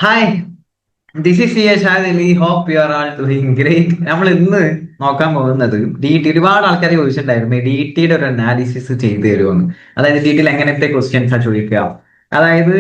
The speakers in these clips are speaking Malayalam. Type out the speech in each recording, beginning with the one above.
Hi, this is C H Hadali. Hope you are all doing great. നമ്മൾ ഇന്ന് നോക്കാൻ പോകുന്നത് ഡി ടി. ഒരുപാട് ആൾക്കാർ ചോദിച്ചിട്ടുണ്ടായിരുന്നു ഡി ടിയുടെ ഒരു അനാലിസിസ് ചെയ്തു തരുമെന്ന്. അതായത് ഡി ടിയിൽ എങ്ങനത്തെ ക്വസ്റ്റ്യൻസാ ചോദിക്കുക, അതായത്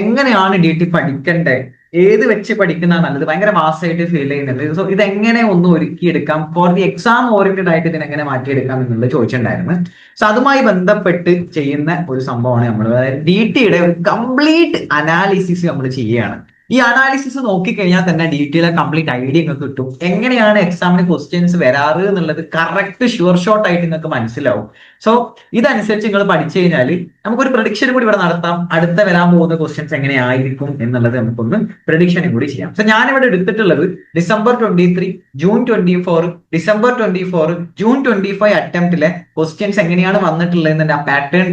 എങ്ങനെയാണ് ഡി ടി പഠിക്കണ്ടേ, ഏത് വെച്ച് പഠിക്കുന്നതാണ് നല്ലത്, ഭയങ്കര വാസ്റ്റായിട്ട് ഫീൽ ചെയ്യുന്നുണ്ട്. സോ ഇതെങ്ങനെ ഒന്ന് ഒരുക്കിയെടുക്കാം, ഫോർ ദി എക്സാം ഓറിയന്റഡ് ആയിട്ട് ഇതിനെങ്ങനെ മാറ്റിയെടുക്കാം എന്നുള്ളത് ചോദിച്ചിട്ടുണ്ടായിരുന്നു. സോ അതുമായി ബന്ധപ്പെട്ട് ചെയ്യുന്ന ഒരു സംഭവമാണ് നമ്മൾ, അതായത് ഡി ടിയുടെ ഒരു കംപ്ലീറ്റ് അനാലിസിസ് നമ്മൾ ചെയ്യുകയാണ്. ഈ അനാലിസിസ് നോക്കിക്കഴിഞ്ഞാൽ തന്നെ ഡീറ്റെയിൽ കംപ്ലീറ്റ് ഐഡിയ നിങ്ങൾക്ക് കിട്ടും. എങ്ങനെയാണ് എക്സാമിന് ക്വസ്റ്റ്യൻസ് വരാറ് എന്നുള്ളത് കറക്റ്റ് ഷുവർ ഷോട്ട് ആയിട്ട് നിങ്ങൾക്ക് മനസ്സിലാവും. സോ ഇതനുസരിച്ച് നിങ്ങൾ പഠിച്ചു കഴിഞ്ഞാൽ നമുക്കൊരു പ്രഡിക്ഷൻ കൂടി ഇവിടെ നടത്താം. അടുത്ത വരാൻ പോകുന്ന ക്വസ്റ്റ്യൻസ് എങ്ങനെയായിരിക്കും എന്നുള്ളത് നമുക്കൊന്ന് പ്രഡിക്ഷനും കൂടി ചെയ്യാം. സോ ഞാനിവിടെ എടുത്തിട്ടുള്ളത് December 23, June 24, December 24, June 25 അറ്റംപ്റ്റിലെ questions എങ്ങനെയാണ് വന്നിട്ടുള്ളത് ആ പാറ്റേൺ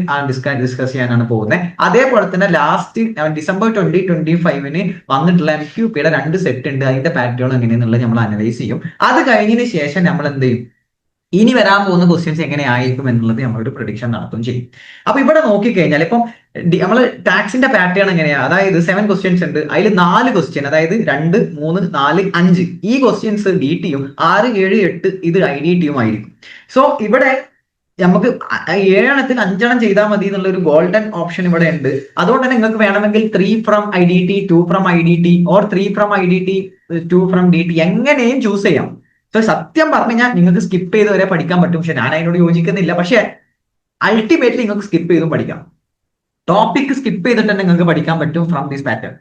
ഡിസ്കസ് ചെയ്യാനാണ് പോകുന്നത്. അതേപോലെ തന്നെ ലാസ്റ്റ് December 2025 വന്നിട്ടുള്ള MQPയുടെ 2 സെറ്റ് ഉണ്ട്, അതിന്റെ പാറ്റേൺ എങ്ങനെയാണെന്നുള്ളത് നമ്മൾ അനലൈസ് ചെയ്യും. അത് കഴിഞ്ഞതിന് ശേഷം നമ്മൾ എന്ത് ചെയ്യും, ഇനി വരാൻ പോകുന്ന ക്വസ്റ്റ്യൻസ് എങ്ങനെയായിരിക്കും എന്നുള്ളത് നമ്മളൊരു പ്രഡിക്ഷൻ നടത്തുകയും ചെയ്യും. അപ്പൊ ഇവിടെ നോക്കിക്കഴിഞ്ഞാൽ ഇപ്പം നമ്മൾ ടാക്സിന്റെ പാറ്റേൺ എങ്ങനെയാ, അതായത് 7 ക്വസ്റ്റ്യൻസ് ഉണ്ട്, അതിൽ 4 ക്വസ്റ്റ്യൻ, അതായത് 2, 3, 4, 5 ഈ ക്വസ്റ്റ്യൻസ് ഡി ടിയും, 6, 7, 8 ഇത് IDT ആയിരിക്കും. സോ ഇവിടെ നമുക്ക് 7 5 ചെയ്താൽ മതി എന്നുള്ള ഒരു ഗോൾഡൻ ഓപ്ഷൻ ഇവിടെ ഉണ്ട്. അതുകൊണ്ട് തന്നെ നിങ്ങൾക്ക് വേണമെങ്കിൽ 3 from IDT, 2 from IDT or 3 from IDT, 2 from DT എങ്ങനെയും ചൂസ് ചെയ്യാം. സോ സത്യം പറഞ്ഞു കഴിഞ്ഞാൽ നിങ്ങൾക്ക് സ്കിപ്പ് ചെയ്ത് വരെ പഠിക്കാൻ പറ്റും. പക്ഷെ ഞാൻ അതിനോട് യോജിക്കുന്നില്ല. പക്ഷെ അൾട്ടിമേറ്റ്ലി നിങ്ങൾക്ക് സ്കിപ്പ് ചെയ്തും പഠിക്കാം. ടോപ്പിക് സ്കിപ്പ് ചെയ്തിട്ട് തന്നെ നിങ്ങൾക്ക് പഠിക്കാൻ പറ്റും from this pattern.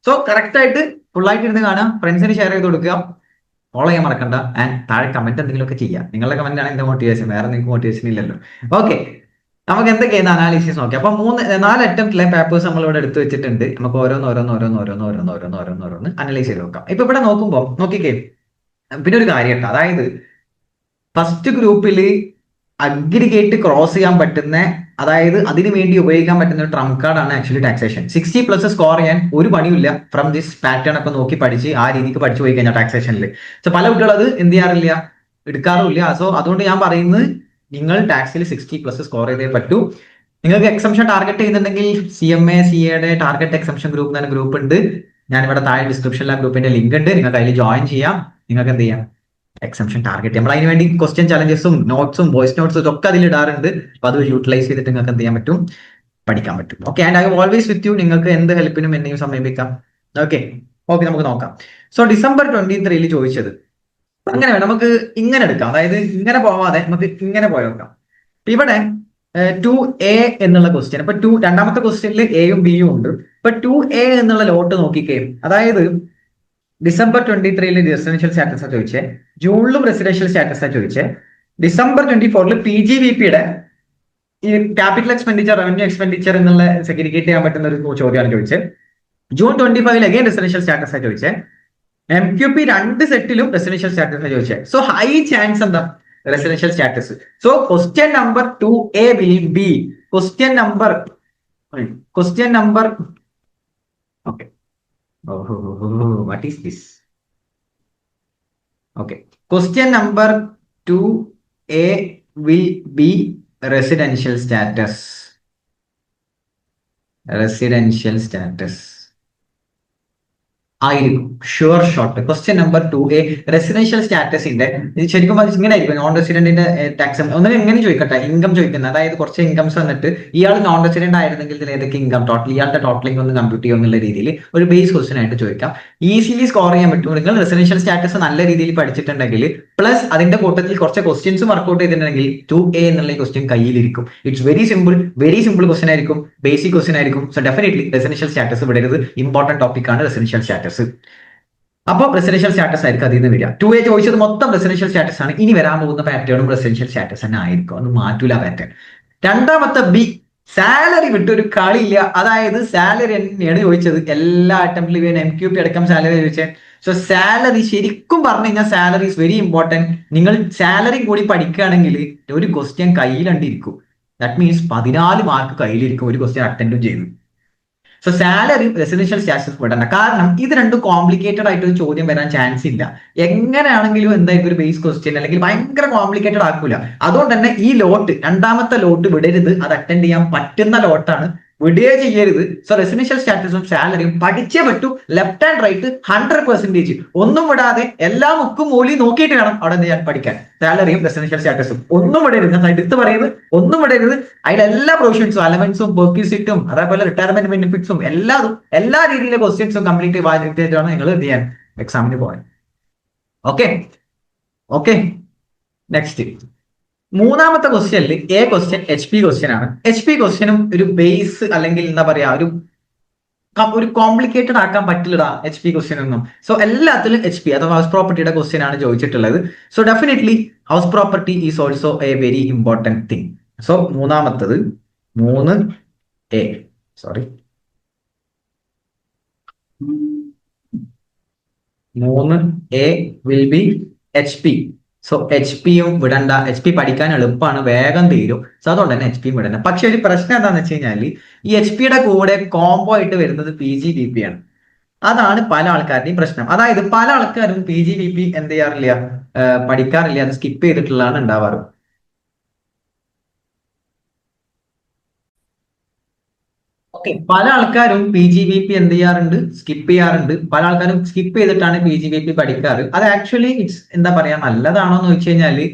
So correct ആയിട്ട് ഫുൾ ആയിട്ട് ഇരുന്ന് കാണാം, ഫ്രണ്ട്സിന് ഷെയർ ചെയ്ത് കൊടുക്കുക, ഫോളോ ചെയ്യാൻ മറക്കണ്ട. ആൻഡ് താഴെ കമന്റ് എന്തെങ്കിലുമൊക്കെ ചെയ്യാം. നിങ്ങളുടെ കമന്റ് ആണ് എന്റെ മോട്ടിവേഷൻ, വേറെ നിങ്ങൾക്ക് മോട്ടിവേഷൻ ഇല്ലല്ലോ. ഓക്കെ, നമുക്ക് എന്തൊക്കെയാണ് അനാലിസിസ് നോക്കി. അപ്പൊ 4 അറ്റംപ്റ്റിലെ പേപ്പേഴ്സ് നമ്മൾ ഇവിടെ എടുത്തു വെച്ചിട്ടുണ്ട്. നമുക്ക് ഓരോന്ന് അനലൈസ് ചെയ്ത് നോക്കാം. ഇപ്പൊ ഇവിടെ നോക്കുമ്പോൾ നോക്കിക്കേ, പിന്നെ ഒരു കാര്യം കേട്ടോ, അതായത് ഫസ്റ്റ് ഗ്രൂപ്പിൽ അഗ്രിഗേറ്റ് ക്രോസ് ചെയ്യാൻ പറ്റുന്ന, അതായത് അതിനു വേണ്ടി ഉപയോഗിക്കാൻ പറ്റുന്ന ഒരു ട്രംപ് കാർഡാണ് ആക്ച്വലി ടാക്സേഷൻ. 60+ സ്കോർ ചെയ്യാൻ ഒരു പണിയില്ല ഫ്രം ദിസ് പാറ്റേൺ ഒക്കെ നോക്കി പഠിച്ച് ആ രീതിക്ക് പഠിച്ചു പോയി കഴിഞ്ഞാൽ ടാക്സേഷനിൽ. സോ പല കുട്ടികൾ അത് എന്ത് ചെയ്യാറില്ല, എടുക്കാറുമില്ല. സോ അതുകൊണ്ട് ഞാൻ പറയുന്നത് നിങ്ങൾ ടാക്സിൽ 60+ സ്കോർ ചെയ്തേ പറ്റൂ. നിങ്ങൾക്ക് എക്സംഷൻ ടാർഗറ്റ് ചെയ്യുന്നുണ്ടെങ്കിൽ CMA CAയുടെ ടാർഗറ്റ് എക്സംഷൻ ഗ്രൂപ്പ് എന്ന ഗ്രൂപ്പ് ഉണ്ട്. ഞാനിവിടെ താഴെ ഡിസ്ക്രിപ്ഷനിൽ ആ ഗ്രൂപ്പിന്റെ ലിങ്ക് ഉണ്ട്, നിങ്ങൾക്ക് അതിൽ ജോയിൻ ചെയ്യാം. നിങ്ങൾക്ക് എന്ത് ചെയ്യാം, എക്സംഷൻ ടാർഗറ്റ് നമ്മൾ അതിന് വേണ്ടി ക്വസ്റ്റ്യൻ ചലഞ്ചസും നോട്ട്സും വോയിസ് നോട്ട്സും ഒക്കെ അതിൽ ഇടാറുണ്ട്. അപ്പൊ അത് യൂട്ടിലൈസ് ചെയ്തിട്ട് നിങ്ങൾക്ക് എന്ത് ചെയ്യാൻ പറ്റും, പഠിക്കാൻ പറ്റും. Okay, and I always with you. നിങ്ങൾക്ക് എന്ത് ഹെൽപ്പിനും എന്നെയും സമീപിക്കാം. ഓക്കെ, നമുക്ക് നോക്കാം. സോ December 23 ചോദിച്ചത് അങ്ങനെ വേണം, നമുക്ക് ഇങ്ങനെ എടുക്കാം. അതായത് ഇങ്ങനെ പോവാതെ നമുക്ക് ഇങ്ങനെ പോയി നോക്കാം. ഇവിടെ 2A എന്നുള്ള ക്വസ്റ്റ്യൻ. അപ്പൊ രണ്ടാമത്തെ ക്വസ്റ്റ്യനിൽ എയും ബിയും ഉണ്ട്. ഇപ്പൊ 2A എന്നുള്ള ലോട്ട് നോക്കിക്കേ, അതായത് December 23 റെസിഡൻഷ്യൽ സ്റ്റാറ്റസാ ചോദിച്ചേ, ജൂണിലും റെസിഡൻഷ്യൽ സ്റ്റാറ്റസാ ചോദിച്ചേ, December 24 PGVPയുടെ ഈ ക്യാപിറ്റൽ എക്സ്പെൻഡിച്ചർ, റവന്യൂ എക്സ്പെൻഡിച്ചർ എന്നുള്ള സെഗ്രിഗേറ്റ് ചെയ്യാൻ പറ്റുന്ന ഒരു ചോദ്യമാണ് ചോദിച്ചത്. June 25 അഗൈൻ റെസിഡൻഷ്യൽ സ്റ്റാറ്റസാ ചോദിച്ചേ. MQP 2 സെറ്റിലും റെസിഡൻഷ്യൽ സ്റ്റാറ്റസാ ചോദിച്ചേ. സോ ഹൈ ചാൻസ് എന്താ, residential status. So question number 2A will be question number okay. What is this? Okay. Question number 2A will be residential status. ആയിരിക്കും sure shot. Question number 2A residential സ്റ്റാറ്റസിന്റെ ശരിക്കും ഇങ്ങനെ ആയിരിക്കും. നോൺ റെസിഡന്റിന്റെ ടാക്സ് ഒന്നും എങ്ങനെ ചോദിക്കട്ടെ, ഇൻകം ചോദിക്കുന്നത്, അതായത് കുറച്ച് ഇൻകംസ് വന്നിട്ട് ഇയാൾ നോൺ റെസിഡന്റ് ആയിരുന്നെങ്കിൽ ഇതിൽ ഏതൊക്കെ ഇൻകം ടോട്ടൽ, ഇയാളുടെ ടോട്ടലിംഗ് ഒന്ന് കമ്പ്യൂട്ട് ചെയ്യുക എന്നുള്ള രീതിയിൽ ഒരു ബേസ് ക്വസ്റ്റ്യൻ ആയിട്ട് ചോദിക്കാം. ഈസിലി സ്കോർ ചെയ്യാൻ പറ്റും. നിങ്ങൾ റെസിഡൻഷ്യൽ സ്റ്റാറ്റസ് നല്ല രീതിയിൽ പഠിച്ചിട്ടുണ്ടെങ്കിൽ പ്ലസ് അതിന്റെ കൂട്ടത്തിൽ കുറച്ച് ക്വസ്റ്റ്യൻസ് വർക്ക്ഔട്ട് ചെയ്തിട്ടുണ്ടെങ്കിൽ 2A എന്നുള്ള ക്വസ്റ്റ്യൻ കയ്യിലിരിക്കും. ഇറ്റ്സ് വെരി സിമ്പിൾ ക്വസ്റ്റ്യൻ ആയിരിക്കും, ബേസിക് ക്വസ്റ്റ്യൻ ആയിരിക്കും. സോ ഡെഫിനറ്റ്ലി റെസിഡൻഷ്യൽ സ്റ്റാറ്റസ് വിടരുത്, ഇമ്പോർട്ടന്റ് ടോപ്പിക് ആണ് റെസിഡൻഷ്യൽ സ്റ്റാറ്റസ്. അപ്പോൾ റെസിഡൻഷ്യൽ സ്റ്റാറ്റസ് ആയിരിക്കും അതിൽ നിന്ന് വരിക. 2A ചോദിച്ചത് മൊത്തം റെസിഡൻഷ്യൽ സ്റ്റാറ്റസ് ആണ്. ഇനി വരാൻ പോകുന്ന പാറ്റേണും റെസിഡൻഷ്യൽ സ്റ്റാറ്റസ് തന്നെ ആയിരിക്കും, അത് മാറ്റൂല പാറ്റേൺ. രണ്ടാമത്തെ B സാലറി വിട്ടൊരു കളിയില്ല. അതായത് സാലറി തന്നെയാണ് ചോദിച്ചത്. എല്ലാ അറ്റംപ്റ്റിലും MQP അടക്കം സാലറി ചോദിച്ചത്. സോ സാലറി ശരിക്കും പറഞ്ഞു കഴിഞ്ഞാൽ സാലറി ഇസ് വെരി ഇമ്പോർട്ടന്റ്. നിങ്ങൾ സാലറി കൂടി പഠിക്കുകയാണെങ്കിൽ ഒരു ക്വസ്റ്റ്യൻ കയ്യിലുണ്ടിരിക്കും. ദാറ്റ് മീൻസ് 14 മാർക്ക് കയ്യിലിരിക്കും ഒരു ക്വസ്റ്റ്യൻ അറ്റൻഡും ചെയ്തു. സോ സാലറി റെസിഡൻഷ്യൽ സ്റ്റാറ്റസ് വിടണ്ട. കാരണം ഇത് രണ്ടും കോംപ്ലിക്കേറ്റഡ് ആയിട്ട് ഒരു ചോദ്യം വരാൻ ചാൻസ് ഇല്ല. എങ്ങനെയാണെങ്കിലും എന്തായാലും ഒരു ബേസ് ക്വസ്റ്റ്യൻ അല്ലെങ്കിൽ ഭയങ്കര കോംപ്ലിക്കേറ്റഡ് ആക്കൂല. അതുകൊണ്ട് തന്നെ ഈ ലോട്ട്, രണ്ടാമത്തെ ലോട്ട് വിടരുത്. അത് അറ്റൻഡ് ചെയ്യാൻ പറ്റുന്ന ലോട്ടാണ്. വിടുകയെ ചെയ്യരുത്. സോ റെസിഡൻഷ്യൽ സ്റ്റാറ്റസും സാലറിയും പഠിച്ചേ പറ്റൂ. ലെഫ്റ്റ് ആൻഡ് റൈറ്റ് 100% ഒന്നും വിടാതെ എല്ലാ മുക്കും മൂലി നോക്കിയിട്ട് വേണം അവിടെ എന്ത് ചെയ്യാൻ പഠിക്കാൻ. സാലറിയും റെസിഡൻഷ്യൽ സ്റ്റാറ്റസും ഒന്നും വിടരുത്. ഞാൻ എടുത്ത് പറയുന്നത് ഒന്നും വിടരുത്. അതിലെല്ലാ പ്രൊവിഷൻസും അലവൻസും പെർക്യൂസിറ്റും അതേപോലെ റിട്ടയർമെന്റ് ബെനിഫിറ്റ്സും എല്ലാ രീതിയിലെ ക്വസ്റ്റ്യൻസും കംപ്ലീറ്റ് വായിച്ചിട്ടാണ് നിങ്ങൾ എന്ത് ചെയ്യാൻ എക്സാമിന് പോകാൻ. ഓക്കെ ഓക്കെ നെക്സ്റ്റ് മൂന്നാമത്തെ ക്വസ്റ്റ്യനിൽ എ ക്വസ്റ്റ്യൻ HP ക്വസ്റ്റ്യൻ ആണ്. HP ക്വസ്റ്റ്യനും ഒരു ബേസ് അല്ലെങ്കിൽ എന്താ പറയാ ഒരു കോംപ്ലിക്കേറ്റഡ് ആക്കാൻ പറ്റില്ലടാ HP ക്വസ്റ്റ്യൻ ഒന്നും. സോ എല്ലാത്തിലും HP അഥവാ ഹൗസ് പ്രോപ്പർട്ടിയുടെ ക്വസ്റ്റ്യൻ ആണ് ചോദിച്ചിട്ടുള്ളത്. So definitely house property is also A very important thing. So മൂന്നാമത്തത് 3A sorry 3A will be HP. So HP യും വിടണ്ട. HP പഠിക്കാൻ എളുപ്പമാണ്, വേഗം തീരും. സോ അതുകൊണ്ട് തന്നെ HP വിടണ്ട. പക്ഷെ ഒരു പ്രശ്നം എന്താണെന്ന് വെച്ച് കഴിഞ്ഞാൽ ഈ HP യുടെ കൂടെ കോംബോ ആയിട്ട് വരുന്നത് PGBP ആണ്. അതാണ് പല ആൾക്കാരുടെയും പ്രശ്നം. അതായത് പല ആൾക്കാരും PGBP എന്ത് ചെയ്യാറില്ല, പഠിക്കാറില്ല, അത് സ്കിപ്പ് ചെയ്തിട്ടുള്ളതാണ് ഉണ്ടാവാറ്. ഓക്കെ, പല ആൾക്കാരും PGBP എന്ത് ചെയ്യാറുണ്ട്, സ്കിപ്പ് ചെയ്യാറുണ്ട്. പല ആൾക്കാരും സ്കിപ്പ് ചെയ്തിട്ടാണ് PGBP പഠിക്കാറ്. അത് ആക്ച്വലി ഇറ്റ്സ് എന്താ പറയാ നല്ലതാണോ എന്ന് വെച്ച് കഴിഞ്ഞാല്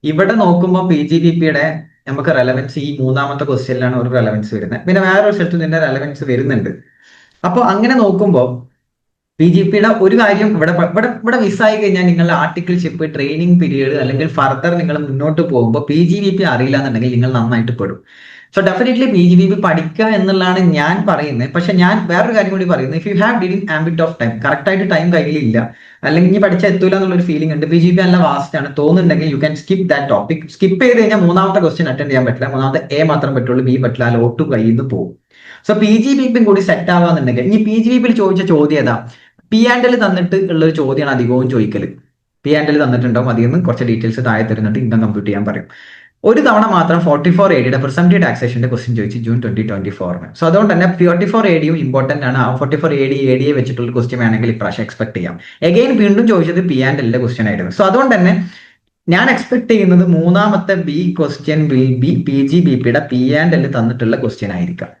ഇവിടെ നോക്കുമ്പോൾ PGBPയുടെ നമുക്ക് റെലവൻസ് ഈ മൂന്നാമത്തെ ക്വസ്റ്റ്യനിലാണ് ഒരു റെലവൻസ് വരുന്നത്. പിന്നെ വേറൊരു സ്ഥലത്ത് ഇതിന്റെ റെലവൻസ് വരുന്നുണ്ട്. അപ്പോൾ അങ്ങനെ നോക്കുമ്പോൾ PGBPയുടെ ഒരു കാര്യം ഇവിടെ മിസ്സായി കഴിഞ്ഞാൽ നിങ്ങളുടെ ആർട്ടിക്കിൾഷിപ്പ് ട്രെയിനിങ് പീരീഡ് അല്ലെങ്കിൽ ഫർദർ നിങ്ങൾ മുന്നോട്ട് പോകുമ്പോൾ PGBP അറിയില്ല എന്നുണ്ടെങ്കിൽ നിങ്ങൾ നന്നായിട്ട് പെടും. സോ ഡെഫിനറ്റ്ലി PGBP പഠിക്കുക എന്നുള്ളതാണ് ഞാൻ പറയുന്നത്. പക്ഷെ ഞാൻ വേറൊരു കാര്യം കൂടി പറയുന്നത്, if you have didn't ambit of time, correct ആയിട്ട് ടൈം കയ്യിലില്ല അല്ലെങ്കിൽ ഇനി പഠിച്ചാൽ എത്തൂല എന്നുള്ളൊരു ഫീലിംഗ് ഉണ്ട്, PGBP നല്ല വാസ്റ്റ് ആണ് തോന്നുന്നുണ്ടെങ്കിൽ you can skip that topic. Skip ചെയ്ത് കഴിഞ്ഞാൽ മൂന്നാമത്തെ ക്വസ്റ്റ്യൻ അറ്റൻഡ് ചെയ്യാൻ പറ്റില്ല. മൂന്നാമത്തെ A മാത്രം പറ്റുള്ളൂ, B പറ്റില്ല, ലോട്ട് കയ്യിൽ നിന്ന് പോകും. സോ PGBP കൂടി സെറ്റ് ആവാന്നുണ്ടെങ്കിൽ ഇനി PGBP ചോദിച്ച ചോദ്യം ഏതാ, P&L തന്നിട്ട് ഉള്ള ഒരു ചോദ്യമാണ് അധികവും ചോദിക്കല്. P&L തന്നിട്ടുണ്ടാവും, അതിൽ നിന്ന് കുറച്ച് ഡീറ്റെയിൽസ് താഴെ തരുന്നുണ്ട്, ഇൻകം കമ്പ്യൂട്ട് ചെയ്യാൻ പറയും. ഒരു തവണ മാത്രം 44 AD പ്രിസംപ്റ്റീവ് ടാക്സേഷന്റെ ക്വസ്റ്റ്യൻ ചോദിച്ചു ജൂൺ 2024. സോ അതുകൊണ്ട് തന്നെ 44 AD ഇമ്പോർട്ടന്റ് ആണ്. ആ 44 AD വെച്ചിട്ടുള്ള ക്വസ്റ്റ്യൻ വേണമെങ്കിൽ ഇപ്രാവശ്യം എക്സ്പെക്ട് ചെയ്യാം. എഗെയിൻ വീണ്ടും ചോദിച്ചത് P&L ക്വസ്റ്റ്യൻ ആയിരുന്നു. സോ അതുകൊണ്ട് തന്നെ ഞാൻ എക്സ്പെക്ട് ചെയ്യുന്നത് മൂന്നാമത്തെ B ക്വസ്റ്റ്യൻ വിൽ ബി PGBPയുടെ P&L തന്നിട്ടുള്ള ക്വസ്റ്റ്യൻ ആയിരിക്കാം.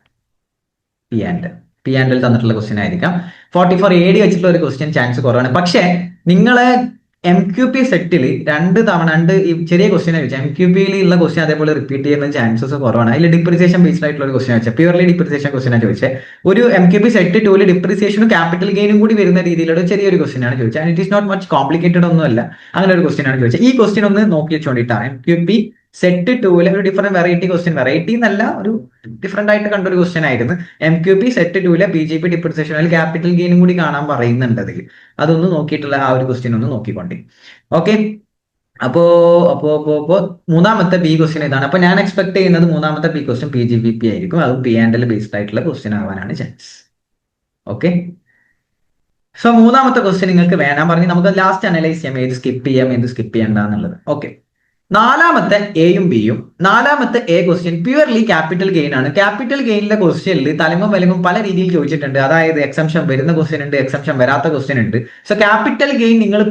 P&L തന്നിട്ടുള്ള ക്വസ്റ്റ്യൻ ആയിരിക്കാം. 44 AD വെച്ചിട്ടുള്ള ഒരു ക്വസ്റ്റ്യൻ ചാൻസ് കുറവാണ്. പക്ഷേ നിങ്ങളെ MQP സെറ്റിൽ രണ്ട് ഈ ചെറിയ ക്വസ്റ്റ്യൻ ചോദിച്ചാൽ MQPയിൽ ഉള്ള ക്വസ്റ്റ്യൻ അതേപോലെ റിപ്പീറ്റ് ചെയ്യുന്ന ചാൻസസ് കുറവാണ്. അതിൽ ഡിപ്രിസിയേഷൻ ബേസ്ഡ് ആയിട്ടുള്ള ഒരു ക്വസ്റ്റ്യൻ വെച്ചാൽ പ്യൂർലി ഡിപ്രിസിയേഷൻ ക്വസ്റ്റ്യൻ ചോദിച്ചാൽ ഒരു MQP സെറ്റ് 2 ഡിപ്രിസിയേഷനും ക്യാപിറ്റൽ ഗെയിനും കൂടി വരുന്ന രീതിയിലുള്ള ചെറിയൊരു ക്വസ്റ്റ്യൻ ആണ് ചോദിച്ചത്. And it is not much complicated ഒന്നുമല്ല, അങ്ങനെ ഒരു ക്വസ്റ്റ്യൻ ആണ് ചോദിച്ചത്. ഈ ക്വസ്റ്റ്യൻ ഒന്ന് നോക്കി വെച്ചുകൊണ്ടിട്ടാണ് MQP സെറ്റ് 2 ഒരു ഡിഫറെന്റ് വെറൈറ്റി ക്വസ്റ്റ്യൻ, വെറൈറ്റി എന്നല്ല ഒരു ഡിഫറെന്റ് ആയിട്ട് കണ്ടൊരു ക്വസ്റ്റ്യൻ ആയിരുന്നു. MQP സെറ്റ് 2 PGP ഡിപ്രിസിയേഷൻ അല്ലെങ്കിൽ ക്യാപിറ്റൽ ഗെയിനും കൂടി കാണാൻ പറയുന്നുണ്ട് അതിൽ. അതൊന്ന് നോക്കിയിട്ടുള്ള ആ ഒരു ക്വസ്റ്റ്യൻ ഒന്ന് നോക്കിക്കൊണ്ടേ. ഓക്കെ, അപ്പോ മൂന്നാമത്തെ B ക്വസ്റ്റ്യൻ ഇതാണ്. അപ്പൊ ഞാൻ എക്സ്പെക്ട് ചെയ്യുന്നത് മൂന്നാമത്തെ B ക്വസ്റ്റ്യൻ PGBP ആയിരിക്കും. അതും P&L ബേസ്ഡ് ആയിട്ടുള്ള ക്വസ്റ്റ്യൻ ആവാനാണ് ചാൻസ്. ഓക്കെ, സോ മൂന്നാമത്തെ ക്വസ്റ്റ്യൻ നിങ്ങൾക്ക് വേണം പറഞ്ഞ് നമുക്ക് ലാസ്റ്റ് അനലൈസ് ചെയ്യാം, ഏത് സ്കിപ്പ് ചെയ്യാം ഏത് സ്കിപ്പ് ചെയ്യണ്ട എന്നുള്ളത്. ഓക്കെ, നാലാമത്തെ Aയും Bയും. നാലാമത്തെ A question purely capital gain ആണ്. ക്യാപിറ്റൽ ഗെയിനിലെ ക്വസ്റ്റ്യനിൽ തലമും വലങ്ങും പല രീതിയിൽ ചോദിച്ചിട്ടുണ്ട്. അതായത് എക്സംഷൻ വരുന്ന ക്വസ്റ്റ്യൻ ഉണ്ട്, എക്സംഷൻ വരാത്ത ക്വസ്റ്റ്യൻ ഉണ്ട്. സോ ക്യാപിറ്റൽ ഗെയിൻ നിങ്ങൾ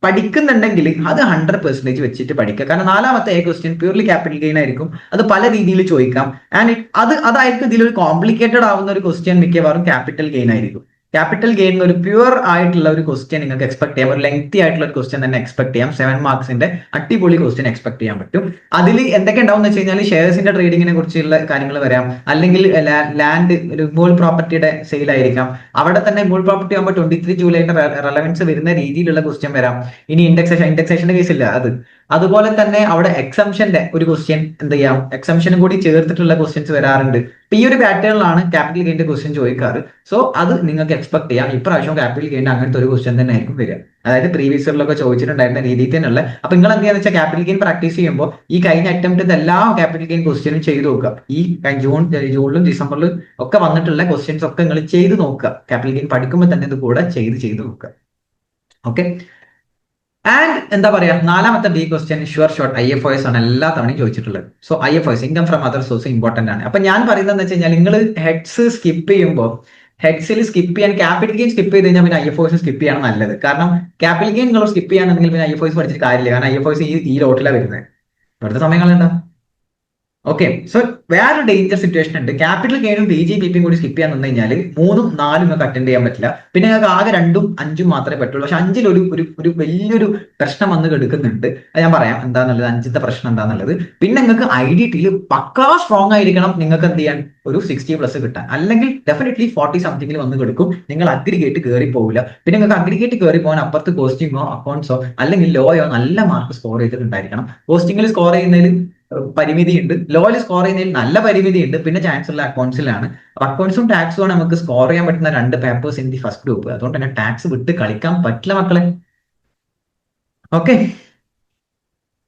പഠിക്കുന്നുണ്ടെങ്കിൽ അത് 100% വെച്ചിട്ട് പഠിക്കുക. കാരണം നാലാമത്തെ A question purely capital gain ആയിരിക്കും. അത് പല രീതിയിൽ ചോദിക്കാം. ആൻഡ് അതായിരിക്കും ഇതിലൊരു കോംപ്ലിക്കേറ്റഡ് ആവുന്ന ഒരു ക്വസ്റ്റ്യൻ മിക്കവാറും ക്യാപിറ്റൽ ഗെയിൻ ആയിരിക്കും. ക്യാപിറ്റൽ ഗെയിൻ ഒരു പ്യുവർ ആയിട്ടുള്ള ഒരു ക്വസ്റ്റ്യൻ നിങ്ങൾക്ക് എക്സ്പെക്ട് ചെയ്യാം. ഒരു ലെങ്തി ആയിട്ടുള്ള ഒരു ക്വസ്റ്റ്യൻ തന്നെ എക്സ്പെക്ട് ചെയ്യാം. 7 മാർക്സിന്റെ അടിപൊളി ക്വസ്റ്റ്യൻ എക്സ്പെക്ട് ചെയ്യാൻ പറ്റും. അതിൽ എന്തൊക്കെ ഉണ്ടാവും എന്ന് വെച്ച് കഴിഞ്ഞാൽ ഷെയർസിന്റെ ട്രേഡിങ്ങിനെ കുറിച്ചുള്ള കാര്യങ്ങൾ വരാം, അല്ലെങ്കിൽ ലാൻഡ് ഒരു ഇമോൾ പ്രോപ്പർട്ടിയുടെ സെയിൽ ആയിരിക്കാം. അവിടെ തന്നെ ഇമോൾ പ്രോപ്പർട്ടി ആകുമ്പോൾ 23 ജൂലൈയുടെ റെലവൻസ് വരുന്ന രീതിയിലുള്ള ക്വസ്റ്റ്യൻ വരാം. ഇനി ഇൻഡെക്സേഷന്റെ കേസ് ഇല്ല അത്. അതുപോലെ തന്നെ അവിടെ എക്സംഷന്റെ ഒരു ക്വസ്റ്റ്യൻ എന്ത് ചെയ്യാം, എക്സംഷനും കൂടി ചേർത്തിട്ടുള്ള ക്വസ്റ്റ്യൻസ് വരാറുണ്ട്. ഈ ഒരു പാറ്റേണിലാണ് ക്യാപിറ്റൽ ഗെയിന്റെ ക്വസ്റ്റ്യൻ ചോദിക്കാറ്. സോ അത് നിങ്ങൾക്ക് എക്സ്പെക്ട് ചെയ്യാം. ഇപ്രാവശ്യം ക്യാപിറ്റൽ ഗെയിൻ അങ്ങനത്തെ ഒരു ക്വസ്റ്റ്യൻ തന്നെ ആയിരിക്കും വരിക. അതായത് പ്രീവിയസ് ഇയറിലൊക്കെ ചോദിച്ചിട്ടുണ്ടായിരുന്ന രീതിയിൽ തന്നെയുള്ള. അപ്പൊ നിങ്ങൾ എന്ത് ചെയ്യാന്ന് വെച്ചാൽ ക്യാപിറ്റൽ ഗെയിൻ പ്രാക്ടീസ് ചെയ്യുമ്പോൾ ഈ കഴിഞ്ഞ അറ്റംപ്റ്റ് എല്ലാ ക്യാപിറ്റൽ ഗെയിൻ ക്വസ്റ്റ്യനും ചെയ്ത് നോക്കുക. ഈ ജൂണിലും ഡിസംബറിലും ഒക്കെ വന്നിട്ടുള്ള ക്വസ്റ്റ്യൻസ് ഒക്കെ നിങ്ങൾ ചെയ്ത് നോക്കുക. ക്യാപിറ്റൽ ഗെയിൻ പഠിക്കുമ്പോൾ തന്നെ ഇത് കൂടെ ചെയ്ത് നോക്കുക. ഓക്കെ, ആൻഡ് എന്താ പറയാ നാലാമത്തെ B question sure short IFOS ആണ് എല്ലാ തവണയും ചോദിച്ചിട്ടുള്ളത്. So IFOS income from other source important ആണ്. അപ്പൊ ഞാൻ പറയുന്നത് വെച്ച് കഴിഞ്ഞാൽ നിങ്ങൾ ഹെഡ്സ് സ്കിപ്പ് ചെയ്യുമ്പോൾ ഹെഡ്സിൽ സ്കിപ്പ് ചെയ്യാൻ ക്യാപിറ്റൽ ഗെയിൻ സ്കിപ്പ് ചെയ്ത് കഴിഞ്ഞാൽ പിന്നെ IFOS സ്കിപ്പ് ചെയ്യാണ് നല്ലത്. കാരണം ക്യാപിറ്റൽ ഗെയിൻ നിങ്ങൾ സ്കിപ്പ് ചെയ്യാന്നുണ്ടെങ്കിൽ പിന്നെ IFOS പഠിച്ചിട്ട് കാര്യമില്ല. കാരണം IFOS ഈ ലോട്ടിലാണ് വരുന്നത്. വെറുതെ സമയം കളയണ്ട. ഓക്കെ. സോ വേറെ ഡേഞ്ചർ സിറ്റുവേഷൻ ഉണ്ട്. ക്യാപിറ്റൽ ഗെയിനും പി ജി ബി പിയും കൂടി സ്കിപ്പ് ചെയ്യാൻ നിന്ന് കഴിഞ്ഞാൽ 3ഉം 4ഉം നിങ്ങൾക്ക് അറ്റൻഡ് ചെയ്യാൻ പറ്റില്ല. പിന്നെ നിങ്ങൾക്ക് ആകെ 2ഉം 5ഉം മാത്രമേ പറ്റുള്ളൂ. പക്ഷെ 5ൽ ഒരു വലിയൊരു പ്രശ്നം വന്ന് കിടക്കുന്നുണ്ട്. അത് ഞാൻ പറയാം എന്താന്നുള്ളത്, 5ത്തെ പ്രശ്നം എന്താന്നുള്ളത്. പിന്നെ നിങ്ങൾക്ക് IDTയിൽ പക്കാ സ്ട്രോങ് ആയിരിക്കണം നിങ്ങൾക്ക് എന്ത് ചെയ്യാൻ, ഒരു 60+ കിട്ടാൻ. അല്ലെങ്കിൽ ഡെഫിനറ്റ്ലി 40 സംതിങ്ങിൽ വന്ന് കിടക്കും. നിങ്ങൾ അഗ്രിഗേറ്റ് കയറി പോകില്ല. പിന്നെ നിങ്ങൾക്ക് അഗ്രിഗേറ്റ് കയറി പോകാൻ അപ്പുറത്ത് കോസ്റ്റിങ്ങോ അക്കൗണ്ട്സോ അല്ലെങ്കിൽ ലോയോ നല്ല മാർക്ക് സ്കോർ ചെയ്തിട്ടുണ്ടായിരിക്കണം. കോസ്റ്റിങ്ങിൽ സ്കോർ ചെയ്യുന്നതിൽ പരിമിതി ഉണ്ട്, ലോയിൽ സ്കോർ ചെയ്യുന്നതിൽ നല്ല പരിമിതി ഉണ്ട്. പിന്നെ ചാൻസ് ഉള്ള അക്കൗണ്ട്സിലാണ്. അക്കൗണ്ട്സും ടാക്സും ആണ് നമുക്ക് സ്കോർ ചെയ്യാൻ പറ്റുന്ന 2 papers in the first group. അതുകൊണ്ട് തന്നെ ടാക്സ് വിട്ട് കളിക്കാൻ പറ്റില്ല മക്കളെ. ഓക്കെ.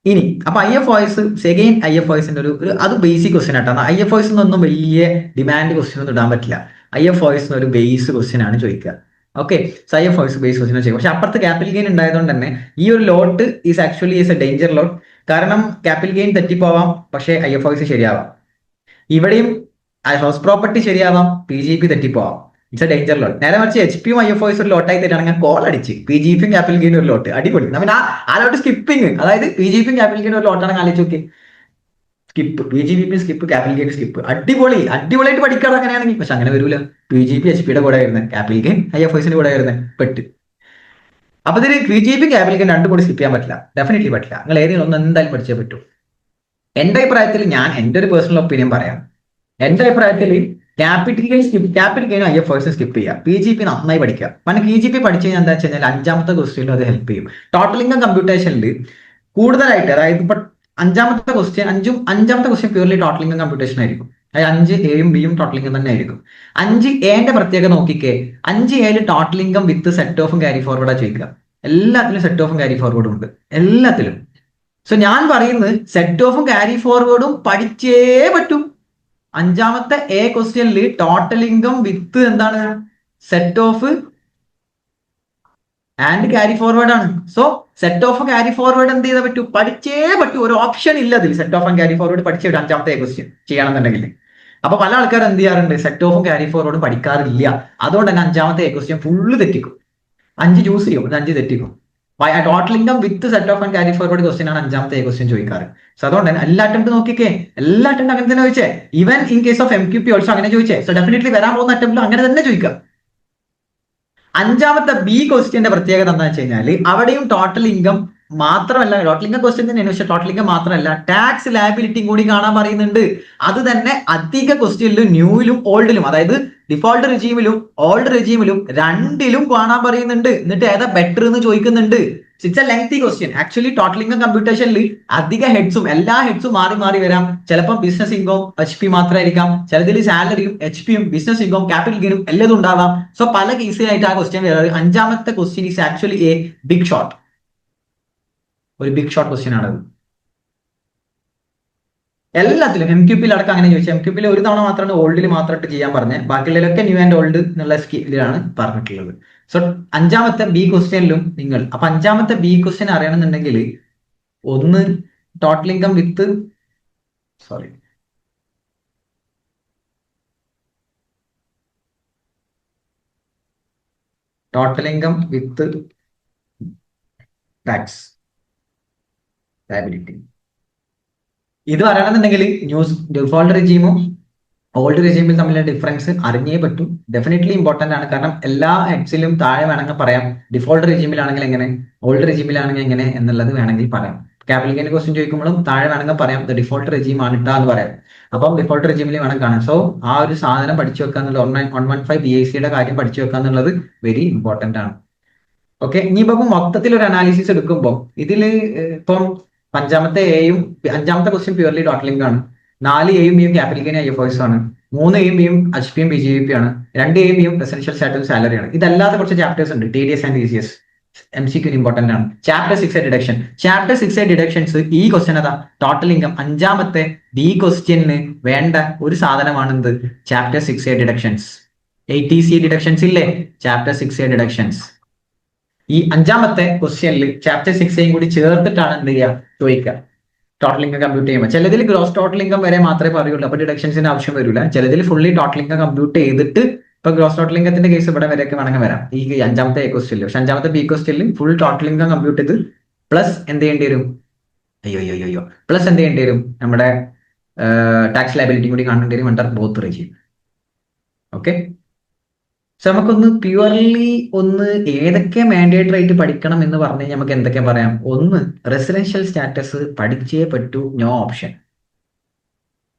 ഇനി അപ്പൊ IFOS സെഗെയിൻ IFOSന്റെ ഒരു അത് ബേസിക് ക്വസ്റ്റ്യൻ ആയിട്ടാണ്. IFOS ഒന്നും വലിയ ഡിമാൻഡ് ക്വസ്റ്റ്യൻ ഒന്നും ഇടാൻ പറ്റില്ല. IFOS ഒരു ബേസ് ക്വസ്റ്റ്യൻ ആണ് ചോദിക്കുക. Okay. So IFOS base question ചോദിക്കും. പക്ഷെ അപ്പുറത്ത് ക്യാപിറ്റൽ ഗെയിൻ ഉണ്ടായതുകൊണ്ട് തന്നെ ഈ ഒരു lot is actually is a danger lot. കാരണം ക്യാപിറ്റൽ ഗെയിൻ തെറ്റിപ്പോവാം, പക്ഷേ IFOS ശരിയാവാം. ഇവിടെയും ഹൗസ് പ്രോപ്പർട്ടി ശരിയാവാം, PGP തെറ്റിപ്പോവാം. It's a danger lot. നേരെ മറിച്ച് HP യും IFOS ഒരു ലോട്ടായി തരാണെങ്കിൽ കോൾ അടിച്ച് PGP യും ക്യാപിറ്റൽ ഗെയിൻ ഒരു ലോട്ട് അടിപൊളി. പിന്നെ ആ ലോട്ട് സ്കിപ്പിങ്, അതായത് PGP യും ക്യാപിറ്റൽ ഗെയിൻ ഒരു ലോട്ടാണെങ്കിൽ ആലോചിച്ച് നോക്കി. Skip PGP skip capital gain skip, അടിപൊളിയായിട്ട് പഠിക്കാറ് അങ്ങനെയാണെങ്കിൽ. പക്ഷെ അങ്ങനെ വരൂല. PGP HP കൂടെ വരുന്നത്, ക്യാപിറ്റൽ ഗെയിൻ IFOS കൂടെ വരുന്നത് പെട്ട്. അപ്പൊ ഇതിൽ PGP ക്യാപിറ്റൽ ഗെയിൻ രണ്ടും കൂടി സ്കിപ്പ് ചെയ്യാൻ പറ്റില്ല, ഡെഫിനറ്റ്ലി പറ്റില്ല. നിങ്ങൾ ഏതെങ്കിലും ഒന്ന് എന്തായാലും പഠിച്ചേ പറ്റൂ. എന്റെ അഭിപ്രായത്തിൽ ഞാൻ എന്റെ ഒരു പേഴ്സണൽ ഒപ്പീനിയൻ പറയാം. എന്റെ അഭിപ്രായത്തിൽ ക്യാപിറ്റൽ ഗെയിൻ IFOS സ്കിപ്പ് ചെയ്യുക, PGP നന്നായി പഠിക്കുക. കാരണം PGP പഠിച്ചു കഴിഞ്ഞാൽ എന്താ വെച്ച് കഴിഞ്ഞാൽ 5ാമത്തെ ക്വസ്റ്റ്യനിലും അത് ഹെൽപ്പ് ചെയ്യും. ടോട്ടൽ ഇൻകം കമ്പ്യൂട്ടേഷനിൽ കൂടുതലായിട്ട്, അതായത് ഇപ്പൊ 5ാമത്തെ question purely total income computation ആയിരിക്കും. അതായത് 5A യും B യും ടോട്ടൽ ഇൻകം തന്നെ ആയിരിക്കും. 5A പ്രത്യേകത നോക്കിക്കേ, 5A total income with set ഓഫും ക്യാരി ഫോർവേഡാ ചോദിക്കുക. എല്ലാത്തിലും സെറ്റ് ഓഫും ക്യാരി ഫോർവേഡും ഉണ്ട്, എല്ലാത്തിലും. സോ ഞാൻ പറയുന്നത് സെറ്റ് ഓഫും ക്യാരി ഫോർവേഡും പഠിച്ചേ പറ്റും. 5ാമത്തെ A ക്വസ്റ്റ്യനിൽ ടോട്ടൽ ഇൻകം വിത്ത് എന്താണ്, set off and carry forward ആണ്. So set off carry forward എന്ത് ചെയ്താൽ പറ്റൂ, പഠിച്ചേ പറ്റൂ. ഒരു ഓപ്ഷൻ ഇല്ല അതിൽ. Set off and carry forward പഠിച്ചേ പറ്റും 5ാമത്തെ A ക്വസ്റ്റ്യൻ ചെയ്യണമെന്നുണ്ടെങ്കിൽ. അപ്പൊ പല ആൾക്കാരും എന്ത് ചെയ്യാറുണ്ട്, സെറ്റ് ഓഫും ക്യാരി ഫോർവേഡും പഠിക്കാറില്ല. അതുകൊണ്ട് തന്നെ 5ാമത്തെ A ക്വസ്റ്റ്യൻ ഫുള്ള് തെറ്റിക്കും. 5 ചൂസ് ചെയ്യും, 5 തെറ്റിക്കും. Total income with set off and carry forward question ആണ് 5ാമത്തെ A ക്വസ്റ്റ്യൻ ചോദിക്കാറ്. സോ അതുകൊണ്ട് തന്നെ എല്ലാ അറ്റംപ്റ്റ് നോക്കിക്കേ, എല്ലാ അറ്റംപ്റ്റ് അങ്ങനെ തന്നെ ചോദിച്ചേ. Even in case of MQP also അങ്ങനെ ചോദിച്ചേ. സോ ഡെഫിനറ്റ്ലി വരാൻ പോകുന്ന അറ്റംപ്റ്റിലും അങ്ങനെ തന്നെ ചോദിക്കാം. 5ാമത്തെ B ക്വസ്റ്റ്യന്റെ പ്രത്യേകത എന്താ വെച്ച് കഴിഞ്ഞാൽ അവിടെയും ടോട്ടൽ ഇൻകം മാത്രമല്ല, ടോട്ടൽ ഇൻകം ക്വസ്റ്റ്യൻ തന്നെയാണ്, പക്ഷെ ടോട്ടൽ ഇൻകം മാത്രമല്ല ടാക്സ് ലയബിലിറ്റിയും കൂടി കാണാൻ പറയുന്നുണ്ട്. അത് തന്നെ അധിക ക്വസ്റ്റ്യനിലും ന്യൂയിലും ഓൾഡിലും, അതായത് ഡിഫോൾട്ട് റെജീമിലും ഓൾഡ് റെജീമിലും രണ്ടിലും കാണാൻ പറയുന്നുണ്ട്. എന്നിട്ട് ഏതാ ബെറ്റർ എന്ന് ചോദിക്കുന്നുണ്ട്. It's a lengthy question. Actually total income കമ്പ്യൂട്ടേഷനിൽ അധിക ഹെഡ്സും എല്ലാ ഹെഡ്സും മാറി മാറി വരാം. ചിലപ്പോൾ ബിസിനസ് ഇൻകം HP മാത്രമായിരിക്കാം, ചിലതിൽ സാലറിയും HP യും ബിസിനസ് ഇൻകം ക്യാപിറ്റൽ ഗെയിനും എല്ലാം ഉണ്ടാവാം. സോ പല കേസിലായിട്ട് ആ ക്വസ്റ്റ്യൻ വരാറ്. 5ാമത്തെ question is actually a big shot, ഒരു ബിഗ് ഷോട്ട് ക്വസ്റ്റ്യൻ ആണത്. എല്ലാത്തിലും MQP അടക്കം അങ്ങനെ ചോദിച്ചാൽ MQP ഒരു തവണ മാത്രമാണ് ഓൾഡിൽ മാത്രമായിട്ട് ചെയ്യാൻ പറഞ്ഞത്. ബാക്കിയുള്ളതിലൊക്കെ ന്യൂ ആൻഡ് ഓൾഡ് എന്നുള്ള സ്കില്ലിലാണ് പറഞ്ഞിട്ടുള്ളത്. സോ 5ാമത്തെ B ക്വസ്റ്റ്യനിലും നിങ്ങൾ, അപ്പൊ 5ാമത്തെ B ക്വസ്റ്റ്യൻ അറിയണമെന്നുണ്ടെങ്കിൽ ഒന്ന് total income with tax liability. ഇത് അറിയണമെന്നുണ്ടെങ്കിൽ ഡിഫോൾട്ട് റെജീമും ഓൾഡ് റെജീമിൽ തമ്മിലുള്ള ഡിഫറൻസ് അറിഞ്ഞേ പറ്റൂ. ഡെഫിനറ്റ്ലി ഇമ്പോർട്ടന്റ് ആണ്. കാരണം എല്ലാ ഹെഡ്സിലും താഴെ വേണമെങ്കിൽ പറയാം ഡിഫോൾട്ട് റെജീമിലാണെങ്കിൽ എങ്ങനെ, ഓൾഡ് റെജീമിലാണെങ്കിൽ എങ്ങനെ എന്നുള്ളത് വേണമെങ്കിൽ പറയാം. ക്യാപിറ്റൽ ഗെയിൻ ക്വസ്റ്റ്യൻ ചോദിക്കുമ്പോഴും താഴെ വേണമെങ്കിൽ പറയാം ഡിഫോൾട്ട് റെജീം ആണ് ഇട്ടാ എന്ന് പറയാം. അപ്പം ഡിഫോൾട്ട് റെജീമിൽ വേണം കാണാൻ. സോ ആ ഒരു സാധനം പഠിച്ചു വെക്കുക എന്നുള്ളത് 115 BIC കാര്യം പഠിച്ചു വെക്കുക എന്നുള്ളത് വെരി ഇമ്പോർട്ടന്റ് ആണ്. ഓക്കെ. ഇനിയിപ്പോ മൊത്തത്തിൽ ഒരു അനാലിസിസ് എടുക്കുമ്പോൾ ഇതിൽ ഇപ്പം 5ാമത്തെ ക്വസ്റ്റ്യൻ പ്യൂർലി ടോട്ടൽ ഇൻകം ആണ്. 4A യും B യും ക്യാപിറ്റൽ ഗെയിൻ IFOS ആണ്. 3A യും B യും HP യും PGP ആണ്. 2A യും B യും എസെൻഷ്യൽ സ്റ്റാറ്റസും സാലറി ആണ്. ഇതല്ലാതെ കുറച്ച് ചാപ്റ്റേഴ്സ് ഉണ്ട്, TDS and TCS. MCQ important ആണ്. Chapter 6 deduction. ചാപ്റ്റർ 6 ഡിഡക്ഷൻസ് ഈ ക്വസ്റ്റ്യൻ അതാ ടോട്ടൽ ഇൻകം. 5ാമത്തെ B ക്വസ്റ്റ്യന് വേണ്ട ഒരു സാധനമാണെന്ത്, ചാപ്റ്റർ 6 ഡിഡക്ഷൻസ്. 80C ഡിഡക്ഷൻസ് ഇല്ലേ, ചാപ്റ്റർ 6 ഡിഡക്ഷൻസ്. ഈ 5ാമത്തെ ക്വസ്റ്റ്യനിൽ ചാപ്റ്റർ 6 കൂടി ചേർത്തിട്ടാണ് എന്ത് ചെയ്യുക ചോദിക്കുക ടോട്ടൽ ഇൻകം കമ്പ്യൂട്ട് ചെയ്യുമ്പോൾ. ചിലതിൽ ഗ്രോസ് ടോട്ടൽ ഇൻകം വരെ മാത്രമേ പറയുള്ളൂ, അപ്പൊ ഡിഡക്ഷൻസിന് ആവശ്യം വരില്ല. ചിലതിൽ ഫുള്ളി ടോട്ടൽ ഇൻകം കമ്പ്യൂട്ട് ചെയ്തിട്ട്, ഇപ്പൊ ഗ്രോസ് ടോട്ടൽ ഇൻകത്തിന്റെ കേസ് ഇവിടെ വരെയൊക്കെ വേണമെങ്കിൽ വരാം ഈ 5ാമത്തെ A ക്വസ്റ്റ്യനിൽ. പക്ഷെ 5ാമത്തെ B ക്വസ്റ്റ്യനിൽ ഫുൾ ടോട്ടൽ ഇൻകം കമ്പ്യൂട്ട് ചെയ്ത് പ്ലസ് എന്ത് ചെയ്യേണ്ടി വരും, പ്ലസ് എന്ത് ചെയ്യേണ്ടി വരും, നമ്മുടെ ടാക്സ് ലയബിലിറ്റി കൂടി കാണേണ്ടി വരും under both regime. Okay, so നമുക്കൊന്ന് പ്യുവർലി ഒന്ന് ഏതൊക്കെ മാൻഡേറ്ററി ആയിട്ട് പഠിക്കണം എന്ന് പറഞ്ഞു കഴിഞ്ഞാൽ നമുക്ക് എന്തൊക്കെ പറയാം. ഒന്ന്, റെസിഡൻഷ്യൽ സ്റ്റാറ്റസ് പഠിച്ചേ പറ്റൂ, നോ ഓപ്ഷൻ.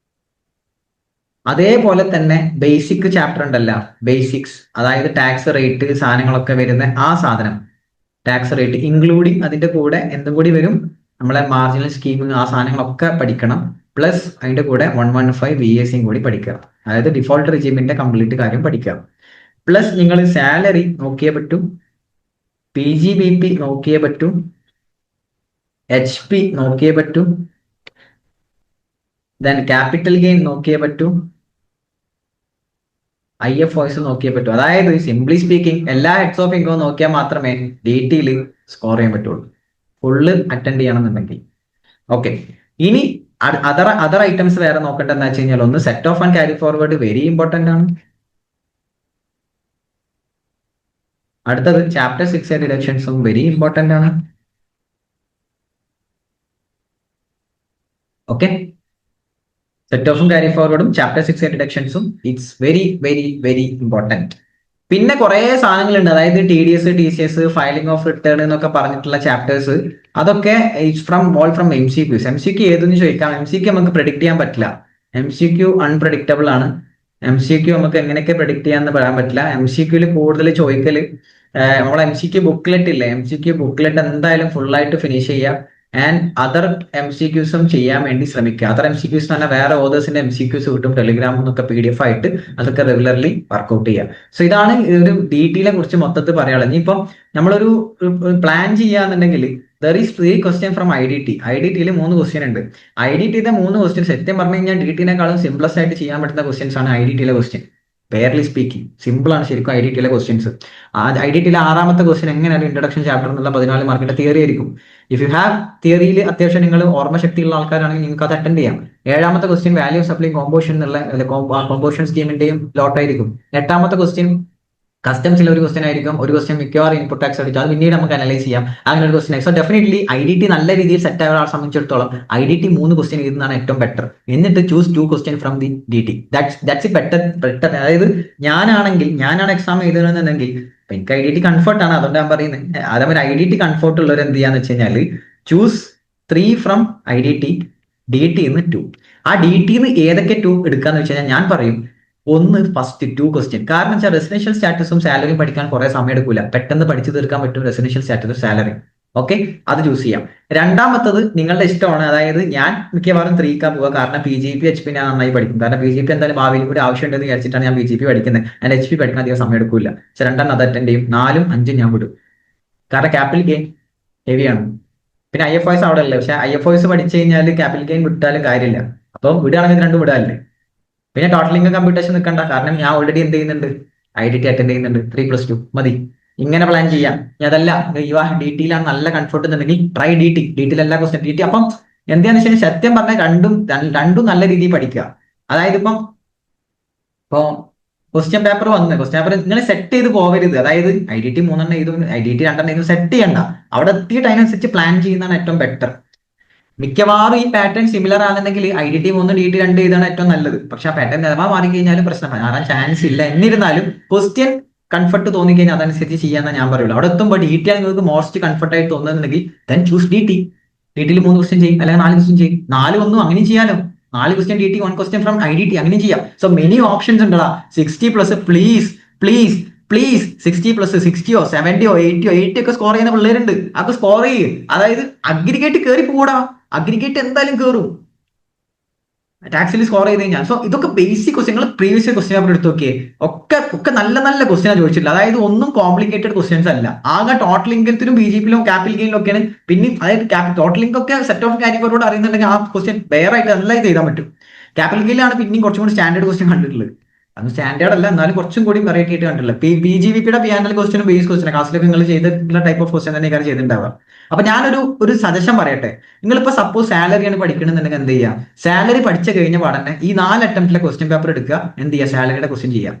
അതേപോലെ തന്നെ ബേസിക് ചാപ്റ്റർ ഉണ്ടല്ല, ബേസിക്സ്, അതായത് ടാക്സ് റേറ്റ് സാധനങ്ങളൊക്കെ വരുന്ന ആ സാധനം, ടാക്സ് റേറ്റ് ഇൻക്ലൂഡിങ് അതിന്റെ കൂടെ എന്തും കൂടി വരും, നമ്മളെ മാർജിനൽ സ്കീം, ആ സാധനങ്ങളൊക്കെ പഠിക്കണം. പ്ലസ് അതിന്റെ കൂടെ 115 VACയും കൂടി പഠിക്കുക. അതായത് ഡിഫോൾട്ട് റിജീമിന്റെ കംപ്ലീറ്റ് കാര്യം പഠിക്കുക. പ്ലസ് നിങ്ങൾ സാലറി നോക്കിയേ പറ്റും, PGBP നോക്കിയേ പറ്റും, HP നോക്കിയേ പറ്റും, ദെൻ ക്യാപിറ്റൽ ഗെയിൻ നോക്കിയേ പറ്റും, IFOs നോക്കിയേ പറ്റും. അതായത് സിംപ്ലി സ്പീക്കിംഗ് എല്ലാ ഹെഡ്സ് ഓഫ് ഇൻകം നോക്കിയാൽ മാത്രമേ DTയിൽ സ്കോർ ചെയ്യാൻ പറ്റുള്ളൂ, ഫുള്ള് അറ്റൻഡ് ചെയ്യണമെന്നുണ്ടെങ്കിൽ. ഓക്കെ, ഇനി അതർ ഐറ്റംസ് വേറെ നോക്കേണ്ടതെന്ന് വെച്ച് കഴിഞ്ഞാൽ, ഒന്ന് set off and carry forward very important ആണ്. അടുത്തത് ചാപ്റ്റർ 6 ഡിഡക്ഷൻസും വെരി ഇമ്പോർട്ടന്റ് ആണ്. ഓക്കെ, സെറ്റ് ഓഫും ക്യാരി ഫോർവേഡും ചാപ്റ്റർ 6 ഡിഡക്ഷൻസും it's very very very important. പിന്നെ കുറെ സാധനങ്ങളുണ്ട്, അതായത് TDS TCS filing of return എന്നൊക്കെ പറഞ്ഞിട്ടുള്ള ചാപ്റ്റേഴ്സ്, അതൊക്കെ ഇറ്റ്സ് ഫ്രം MCQs. MCQ ഏതെന്ന് ചോദിക്കാം. MCQ നമുക്ക് പ്രെഡിക്റ്റ് ചെയ്യാൻ പറ്റില്ല. MCQ അൺപ്രഡിക്റ്റബിൾ ആണ്. MCQ നമുക്ക് എങ്ങനെയൊക്കെ പ്രെഡിക്റ്റ് ചെയ്യാന്ന് പറയാൻ പറ്റില്ല. MCQയിൽ കൂടുതൽ ചോദിക്കല് നമ്മളെ MCQ ബുക്ക്ലെറ്റ് ഇല്ലേ, MCQ ബുക്ക്ലെറ്റ് എന്തായാലും ഫുൾ ആയിട്ട് ഫിനിഷ് ചെയ്യുക. ആൻഡ് അതർ MCQസും ചെയ്യാൻ വേണ്ടി ശ്രമിക്കുക. അതർ MCQs എന്ന് പറഞ്ഞാൽ വേറെ ഓതേഴ്സിന്റെ MCQs കിട്ടും ടെലിഗ്രാമിൽ നിന്നൊക്കെ PDF ആയിട്ട്, അതൊക്കെ റെഗുലർലി വർക്ക്ഔട്ട് ചെയ്യുക. സോ ഇതാണ് ഒരു DTയെ കുറിച്ച് മൊത്തത്തിൽ പറയാനുള്ളത്. ഇനിയിപ്പം നമ്മളൊരു പ്ലാൻ ചെയ്യാന്നുണ്ടെങ്കിൽ there is 3 question from IDT. IDTയിൽ 3 ക്വസ്റ്റ്യൻ ഉണ്ട്. IDTയുടെ 3 ക്വസ്റ്റ്യൻ സത്യം പറഞ്ഞു കഴിഞ്ഞാൽ DTനേക്കാളും സിംപ്ലസ്റ്റ് ആയിട്ട് ചെയ്യാൻ പറ്റുന്ന ക്വസ്റ്റ്യൻസ് ആണ് IDTയിലെ ക്വസ്റ്റ്യൻ. ഫെയർലി സ്പീക്കിംഗ് സിമ്പിൾ ആണ് ശരിക്കും IDTയിലെ ക്വസ്റ്റ്യൻസ്. IDTയിലെ 6ാമത്തെ ക്വസ്റ്റ്യൻ എങ്ങനെയാണ് ഇൻട്രൊഡക്ഷൻ ചാപ്റ്റർ എന്നുള്ള 14 മാർക്കിന്റെ തിയറി ആയിരിക്കും. ഇഫ് യു ഹാവ് തിയറിയിൽ അത്യാവശ്യം നിങ്ങൾ ഓർമ്മശക്തിയുള്ള ആൾക്കാരാണെങ്കിൽ നിങ്ങൾക്ക് അത് അറ്റൻഡ് ചെയ്യാം. 7ാമത്തെ ക്വസ്റ്റ്യൻ വാല്യൂ സപ്ലൈ കോമ്പോസിഷൻ എന്നുള്ള കോമ്പോസിഷൻ സ്കീമിന്റെയും ലോട്ട് ആയിരിക്കും. 8ാമത്തെ ക്വസ്റ്റ്യൻ കസ്റ്റംസിൽ ഒരു ക്വസ്റ്റ്യൻ ആയിരിക്കും. ഒരു ക്വസ്റ്റ്യൻ മിക്കവാറും ഇൻപുട്ട് ടാക്സ് അടിച്ചു, അത് പിന്നീട് നമുക്ക് അനലൈസ് ചെയ്യാം. അങ്ങനെ ഒരു ക്വസ്റ്റ്യൻ. സോ ഡെഫിനറ്റ്ലി IDT നല്ല രീതിയിൽ സെറ്റ് ആയ ഒരാളെ സംബന്ധിച്ചിടത്തോളം IDT 3 ക്വസ്റ്റ്യൻ എഴുതുന്നതാണ് ഏറ്റവും ബെറ്റർ. എന്നിട്ട് choose 2 question from the DT. That's better. അതായത് ഞാനാണ് എക്സാം എഴുതുന്നതെന്നുണ്ടെങ്കിൽ എനിക്ക് IDT കംഫർട്ട് ആണ്, അതുകൊണ്ട് ഞാൻ പറയുന്നത്. അതേപോലെ IDT കംഫർട്ട് ഉള്ളവർ എന്ത് ചെയ്യാന്ന് വെച്ച് കഴിഞ്ഞാൽ ചൂസ് 3 ഫ്രം IDT, DTന്ന് 2. ആ DTന്ന് ഏതൊക്കെ 2 എടുക്കാന്ന് വെച്ച് കഴിഞ്ഞാൽ ഞാൻ പറയും, ഒന്ന് ഫസ്റ്റ് 2 ക്വസ്റ്റ്യൻ. കാരണം വെച്ചാൽ റെസിഡൻഷ്യൽ സ്റ്റാറ്റസും സാലറിയും പഠിക്കാൻ കുറെ സമയം എടുക്കില്ല, പെട്ടെന്ന് പഠിച്ചു തീർക്കാൻ പറ്റും റെസിഡൻഷ്യൽ സ്റ്റാറ്റസും സാലറി. ഓക്കെ, അത് ചൂസ് ചെയ്യാം. രണ്ടാമത്തത് നിങ്ങളുടെ ഇഷ്ടമാണ്. അതായത് ഞാൻ മിക്കവാറും 3ക്കാ പോവുക, കാരണം PGP HP ഞാൻ നന്നായി പഠിക്കും. കാരണം PGP എന്തായാലും ഭാവിയിൽ കൂടി ആവശ്യമുണ്ടെന്ന് വിചാരിച്ചിട്ടാണ് ഞാൻ PGP പഠിക്കുന്നത്. ഞാൻ HP പഠിക്കാൻ അധികം സമയം എടുക്കില്ല. പക്ഷെ 2 അത് അറ്റൻഡ് ചെയ്യും. 4ഉം 5ഉം ഞാൻ വിടും, കാരണം ക്യാപിറ്റൽ ഗെയിൻ ഹെവിയാണ്. പിന്നെ IFOs അവിടെ അല്ലേ, പക്ഷെ IFOs പഠിച്ചു കഴിഞ്ഞാൽ ക്യാപിറ്റൽ ഗെയിൻ വിട്ടാലും കാര്യമില്ല. അപ്പോൾ വിടുകയാണെങ്കിൽ 2 വിടാല്ലേ. പിന്നെ ടോട്ടലിംഗ് കമ്പ്യൂട്ടേഷൻ നിൽക്കണ്ട, കാരണം ഞാൻ ഓൾറെഡി എന്ത് ചെയ്യുന്നുണ്ട്, IDT അറ്റൻഡ് ചെയ്യുന്നുണ്ട്. 3+2 മതി. ഇങ്ങനെ പ്ലാൻ ചെയ്യാം. അതല്ല DTയിലാണ് നല്ല കംഫർട്ട് എന്നുണ്ടെങ്കിൽ ട്രൈ DTയിൽ എല്ലാ ക്വസ്റ്റ്യൻ DT. അപ്പം എന്താണെന്ന് വെച്ചാൽ സത്യം പറഞ്ഞാൽ രണ്ടും നല്ല രീതിയിൽ പഠിക്കുക. അതായത് ഇപ്പൊ ക്വസ്റ്റ്യൻ പേപ്പർ നിങ്ങൾ സെറ്റ് ചെയ്ത് പോകരുത്. അതായത് IDT 3 എഴുതും, IDT 2 എഴുതും, സെറ്റ് ചെയ്യണ്ട. അവിടെ എത്തിയിട്ട് അതിനനുസരിച്ച് പ്ലാൻ ചെയ്യുന്നതാണ് ഏറ്റവും ബെറ്റർ. മിക്കവാറും ഈ പാറ്റേൺ സിമിലർ ആണെന്നുണ്ടെങ്കിൽ IDT 3 DT 2 ഇതാണ് ഏറ്റവും നല്ലത്. പക്ഷെ ആ പാറ്റേൺ നിലവാ മാറി കഴിഞ്ഞാലും പ്രശ്നം മാറാൻ ചാൻസ് ഇല്ല. എന്നിരുന്നാലും ക്വസ്റ്റ്യൻ കംഫർട്ട് തോന്നിക്കഴിഞ്ഞാൽ അതനുസരിച്ച് ചെയ്യാന്ന് ഞാൻ പറയുള്ളൂ. അവിടെ എത്തുമ്പോൾ DT ആണ് നിങ്ങൾക്ക് മോസ്റ്റ് കംഫർട്ട് ആയിട്ട് തോന്നുന്നുണ്ടെങ്കിൽ ദെൻ ചൂസ് DT. DTയിൽ 3 ക്വസ്റ്റ്യൻ ചെയ്യും, അല്ലെങ്കിൽ 4 ക്വസ്റ്റ്യൻ ചെയ്യും. 4 ഒന്നും അങ്ങനെയും ചെയ്യാലോ. 4 question DT, 1 question from IDT, അങ്ങനെയും ചെയ്യാം. സോ മെനി ഓപ്ഷൻസ് ഉണ്ടടാ. 60+ പ്ലീസ് 60+, 60ഓ 70ഓ 80ഓ 80 ഒക്കെ സ്കോർ ചെയ്യുന്ന പിള്ളേരുണ്ട്. അതൊക്കെ സ്കോർ ചെയ്യും. അതായത് അഗ്രിഗേറ്റ് കയറി പോടാ, അഗ്രിഗേറ്റ് എന്തായാലും കയറും ടാക്സിൽ സ്കോർ ചെയ്ത് കഴിഞ്ഞാൽ. സോ ഇതൊക്കെ ബേസിക് ക്വസ്റ്റ്യൻ. നിങ്ങൾ പ്രീവിയസ് ക്വസ്റ്റ്യൻ പേപ്പർ എടുത്ത് നോക്കിയേ, ഒക്കെ നല്ല നല്ല ക്വസ്റ്റ്യൻ ചോദിച്ചിട്ടില്ല. അതായത് ഒന്നും കോംപ്ലിക്കേറ്റഡ് ക്വസ്റ്റ്യൻസ് അല്ല. ആകെ ടോട്ടൽ ഇൻകത്തിലും BGPയിലും ക്യാപിറ്റൽ ഗെയിനിലും ഒക്കെയാണ്. പിന്നെ അതായത് ടോട്ടൽ ഇൻകം ഒക്കെ സെറ്റ് ഓഫ് കാറ്റഗറിയോട് അറിയുന്നുണ്ടെങ്കിൽ ആ ക്വസ്റ്റ്യൻ വേറെ ആയിട്ട് നല്ല ഇത് എഴുതാൻ പറ്റും. ക്യാപിറ്റൽ ഗെയിലാണ് പിന്നെയും കുറച്ചും കൂടി സ്റ്റാൻഡേർഡ് ക്വസ്റ്റ്യൻ കണ്ടിട്ടുള്ളത്. അത് സ്റ്റാൻഡേർഡ് അല്ല, എന്നാലും കുറച്ചും കൂടി വെറൈറ്റി ആയിട്ട് കണ്ടിട്ടുള്ളത്. BGPയുടെ PNL ക്വസ്റ്റ്യനും ബേസ് ക്വസ്റ്റ്യൻ ക്ലാസ്സിലൊക്കെ നിങ്ങൾ ചെയ്തിട്ടുള്ള ടൈപ്പ് ഓഫ് ക്വസ്റ്റ്യൻ തന്നെ ചെയ്തിട്ടുണ്ടാവുക. അപ്പൊ ഞാനൊരു സജഷൻ പറയട്ടെ. നിങ്ങളിപ്പോ സപ്പോസ് സാലറിയാണ് പഠിക്കണമെന്നുണ്ടെങ്കിൽ എന്ത് ചെയ്യുക, സാലറി പഠിച്ചു കഴിഞ്ഞ പാടന്നെ ഈ 4 അറ്റംപ്റ്റിലെ ക്വസ്റ്റ്യൻ പേപ്പർ എടുക്കുക, എന്ത് ചെയ്യുക, സാലറിയുടെ ക്വസ്റ്റ്യൻ ചെയ്യാം.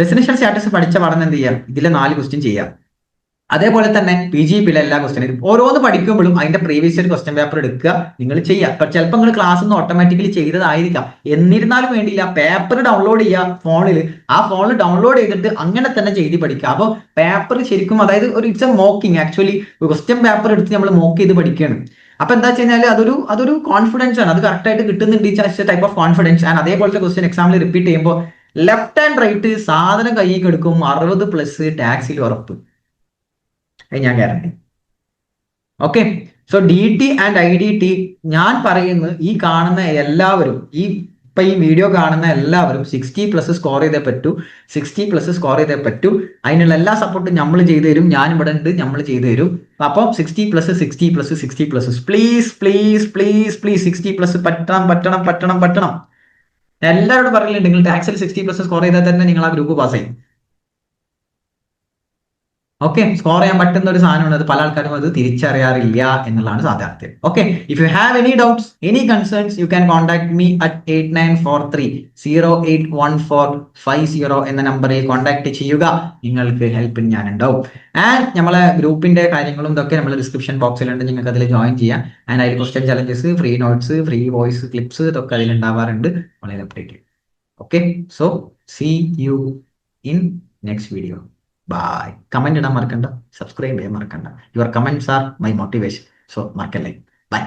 റെസിഡൻഷ്യൽ സ്റ്റാറ്റസ് പഠിച്ച പാടന്നെ എന്ത് ചെയ്യാം, ഇതിലെ 4 ക്വസ്റ്റ്യൻ ചെയ്യാം. അതേപോലെ തന്നെ PGP-യിലെ എല്ലാ ക്വസ്റ്റ്യനും ഓരോന്ന് പഠിക്കുമ്പോഴും അതിന്റെ പ്രീവിയസ് ഇയർ ക്വസ്റ്റ്യൻ പേപ്പർ എടുക്കുക, നിങ്ങൾ ചെയ്യുക. അപ്പൊ ചിലപ്പോൾ നിങ്ങൾ ക്ലാസ് ഒന്ന് ഓട്ടോമാറ്റിക്കലി ചെയ്തതായിരിക്കാം, എന്നിരുന്നാലും വേണ്ടിയില്ല, പേപ്പർ ഡൗൺലോഡ് ചെയ്യുക ഫോണിൽ. ആ ഫോണിൽ ഡൗൺലോഡ് ചെയ്തിട്ട് അങ്ങനെ തന്നെ ചെയ്ത് പഠിക്കുക. അപ്പോൾ പേപ്പർ ശരിക്കും, അതായത് ഒരു it's A mocking, actually question paper എടുത്ത് നമ്മൾ മോക്ക് ചെയ്ത് പഠിക്കുകയാണ്. അപ്പൊ എന്താ വെച്ച് കഴിഞ്ഞാൽ അതൊരു കോൺഫിഡൻസ് ആണ്, അത് കറക്റ്റ് ആയിട്ട് കിട്ടുന്നുണ്ട്, ടൈപ്പ് ഓഫ് കോൺഫിഡൻസ്. ആൻഡ് അതേപോലത്തെ ക്വസ്റ്റ്യൻ എക്സാമിൽ റിപ്പീറ്റ് ചെയ്യുമ്പോൾ ലെഫ്റ്റ് ആൻഡ് റൈറ്റ് സാധനം കയ്യിൽ എടുക്കും, 60+ ടാക്സിൽ ഉറപ്പ്, ഞാൻ guarantee. Okay, so DT and IDT ഞാൻ പറയുന്നത് ഈ കാണുന്ന എല്ലാവരും, ഈ വീഡിയോ കാണുന്ന എല്ലാവരും 60+ സ്കോർ ചെയ്തേ പറ്റൂ, 60+ സ്കോർ ചെയ്തേ പറ്റൂ. അതിനുള്ള എല്ലാ സപ്പോർട്ടും നമ്മൾ ചെയ്തു തരും, ഞാൻ ഇവിടെ ഉണ്ട്, നമ്മൾ ചെയ്തു തരും. അപ്പം 60+, പ്ലീസ് പ്ലീസ് പ്ലീസ് പ്ലീസ് 60+ പറ്റണം പറ്റണം പറ്റണം പറ്റണം. എല്ലാവരോടും പറയുന്നുണ്ട്, നിങ്ങൾ ടാക്സിൽ 60+ സ്കോർ ചെയ്താൽ തന്നെ നിങ്ങൾ ആ ഗ്രൂപ്പ് പാസ് ചെയ്യും. ഓക്കെ, സ്കോർ ചെയ്യാൻ പറ്റുന്ന ഒരു സാധനമാണ്, അത് പല ആൾക്കാരും അത് തിരിച്ചറിയാറില്ല എന്നുള്ളതാണ് യാഥാർത്ഥ്യം. Okay, if you have any doubts, any concerns, you can contact me at 8943081450 എന്ന നമ്പറിൽ കോൺടാക്ട് ചെയ്യുക. നിങ്ങൾക്ക് ഹെൽപ്പിന് ഞാൻ ഉണ്ടാവും. ആൻഡ് നമ്മളെ ഗ്രൂപ്പിന്റെ കാര്യങ്ങളും ഇതൊക്കെ നമ്മൾ ഡിസ്ക്രിപ്ഷൻ ബോക്സിലുണ്ട്, നിങ്ങൾക്ക് അതിൽ ജോയിൻ ചെയ്യാം. ആൻഡ് അതിൽ question challenges, free notes, free voice clips ഇതൊക്കെ അതിൽ ഉണ്ടാവാറുണ്ട്, വളരെ അപ്ഡേറ്റ് ചെയ്യും. Okay, so see you in next video. Bye. Comment ഇടാൻ മറക്കണ്ട, സബ്സ്ക്രൈബ് ചെയ്യാൻ മറക്കണ്ട. Your comments are my motivation, so മറക്കല്ലേ. ബൈ.